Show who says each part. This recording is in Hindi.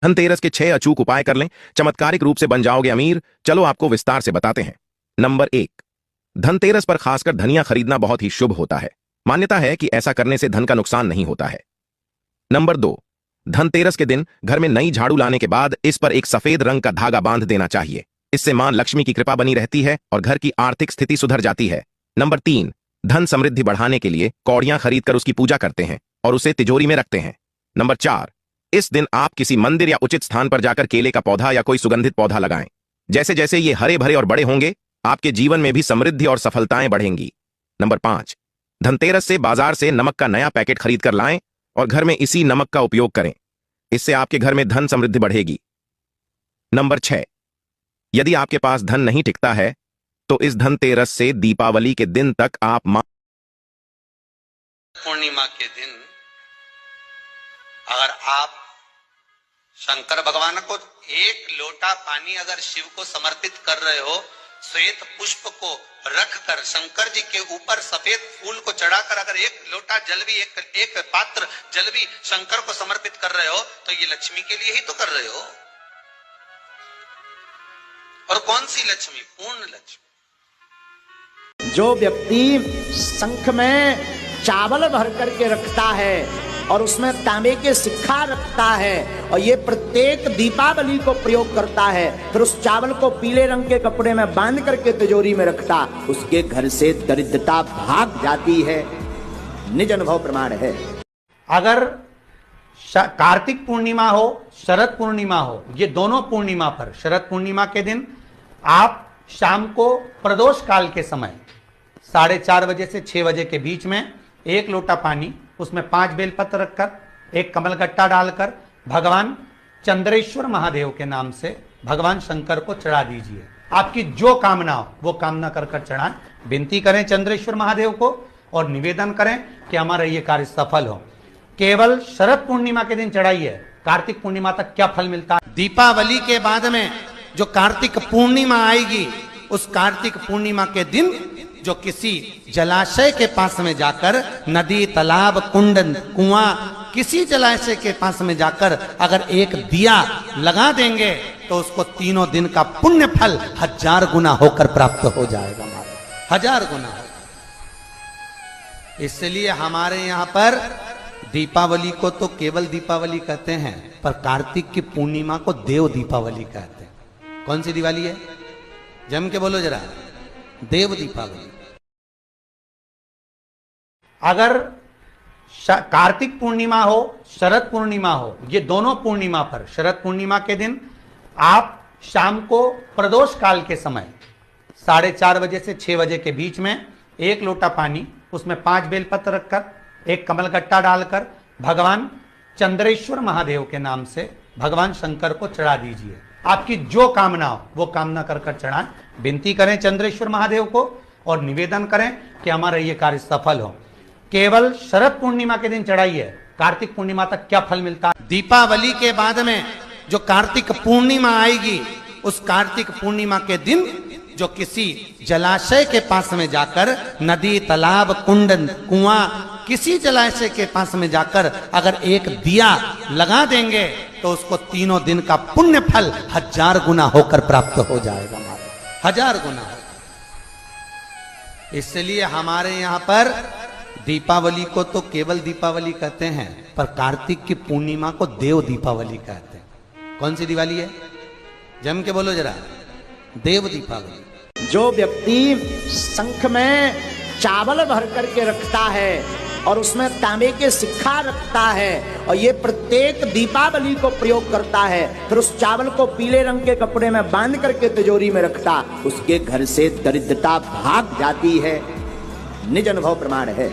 Speaker 1: धनतेरस के 6 अचूक उपाय कर लें, चमत्कारिक रूप से बन जाओगे अमीर। चलो आपको विस्तार से बताते हैं। नंबर 1, धनतेरस पर खासकर धनिया खरीदना बहुत ही शुभ होता है। मान्यता है कि ऐसा करने से धन का नुकसान नहीं होता है। नंबर 2, धनतेरस के दिन घर में नई झाड़ू लाने के बाद इस पर एक सफेद रंग का धागा बांध देना चाहिए। इससे मां लक्ष्मी की कृपा बनी रहती है और घर की आर्थिक स्थिति सुधर जाती है। नंबर 3, धन समृद्धि बढ़ाने के लिए कौड़ियां खरीदकर उसकी पूजा करते हैं और उसे तिजोरी में रखते हैं। नंबर 4, इस दिन आप किसी मंदिर या उचित स्थान पर जाकर केले का पौधा या कोई सुगंधित पौधा लगाएं। जैसे जैसे ये हरे भरे और बड़े होंगे, आपके जीवन में भी समृद्धि और सफलताएं बढ़ेंगी। नंबर 5, धनतेरस से बाजार से नमक का नया पैकेट खरीद कर लाएं और घर में इसी नमक का उपयोग करें। इससे आपके घर में धन समृद्धि बढ़ेगी। नंबर 6, यदि आपके पास धन नहीं टिकता है तो इस धनतेरस से दीपावली के दिन तक आप
Speaker 2: पूर्णिमा के दिन अगर आप शंकर भगवान को एक लोटा पानी अगर शिव को समर्पित कर रहे हो, श्वेत पुष्प को रखकर शंकर जी के ऊपर सफेद फूल को चढ़ाकर अगर एक लोटा जल भी एक पात्र जल भी शंकर को समर्पित कर रहे हो, तो ये लक्ष्मी के लिए ही तो कर रहे हो। और कौन सी लक्ष्मी? पूर्ण लक्ष्मी।
Speaker 3: जो व्यक्ति शंख में चावल भर करके रखता है और उसमें तांबे के सिक्का रखता है और ये प्रत्येक दीपावली को प्रयोग करता है, फिर उस चावल को पीले रंग के कपड़े में बांध करके तिजोरी में रखता, उसके घर से दरिद्रता भाग जाती है। निज अनुभव प्रमाण है।
Speaker 4: अगर कार्तिक पूर्णिमा हो, शरद पूर्णिमा हो, ये दोनों पूर्णिमा पर शरद पूर्णिमा के दिन आप शाम को प्रदोष काल के समय 4:30 बजे से 6 बजे के बीच में एक लोटा पानी, उसमें 5 बेलपत्र रखकर एक कमलगट्टा डालकर भगवान चंद्रेश्वर महादेव के नाम से भगवान शंकर को चढ़ा दीजिए। आपकी जो कामना हो वो कामना कर चढ़ाएं। विनती करें चंद्रेश्वर महादेव को और निवेदन करें कि हमारा ये कार्य सफल हो। केवल शरद पूर्णिमा के दिन चढ़ाइए। कार्तिक पूर्णिमा तक क्या फल मिलता है? दीपावली के बाद में जो कार्तिक पूर्णिमा आएगी, उस कार्तिक पूर्णिमा के दिन जो किसी जलाशय के पास में जाकर, नदी, तालाब, कुंड, कुआं, किसी जलाशय के पास में जाकर अगर एक दिया लगा देंगे तो उसको 3 दिन का पुण्य फल 1000 गुना होकर प्राप्त हो जाएगा। 1000 गुना। इसलिए हमारे यहाँ पर दीपावली को तो केवल दीपावली कहते हैं, पर कार्तिक की पूर्णिमा को देव दीपावली कहते हैं। कौन सी दिवाली है? जम के बोलो जरा। देव दीपावली। अगर कार्तिक पूर्णिमा हो, शरद पूर्णिमा हो, ये दोनों पूर्णिमा पर शरद पूर्णिमा के दिन आप शाम को प्रदोष काल के समय 4:30 बजे से 6 बजे के बीच में एक लोटा पानी, उसमें 5 बेलपत्र रखकर एक कमलगट्टा डालकर भगवान चंद्रेश्वर महादेव के नाम से भगवान शंकर को चढ़ा दीजिए। आपकी जो कामना हो वो कामना कर चढ़ाएं। विनती करें चंद्रेश्वर महादेव को और निवेदन करें कि हमारा ये कार्य सफल हो। केवल शरद पूर्णिमा के दिन चढ़ाइए। कार्तिक पूर्णिमा तक क्या फल मिलता है? दीपावली के बाद में जो कार्तिक पूर्णिमा आएगी, उस कार्तिक पूर्णिमा के दिन जो किसी जलाशय के पास में जाकर, नदी, तालाब, कुंड, कुआं, किसी जलाशय के पास में जाकर अगर एक दिया लगा देंगे तो उसको 3 दिन का पुण्य फल 1000 गुना होकर प्राप्त हो जाएगा। 1000 गुना। इसलिए हमारे यहाँ पर दीपावली को तो केवल दीपावली कहते हैं, पर कार्तिक की पूर्णिमा को देव दीपावली कहते हैं। कौन सी दिवाली है? जम के बोलो जरा। देव दीपावली।
Speaker 3: जो व्यक्ति शंख में चावल भर करके रखता है और उसमें तांबे के सिक्का रखता है और ये प्रत्येक दीपावली को प्रयोग करता है, फिर उस चावल को पीले रंग के कपड़े में बांध करके तिजोरी में रखता, उसके घर से दरिद्रता भाग जाती है। निज अनुभव प्रमाण है।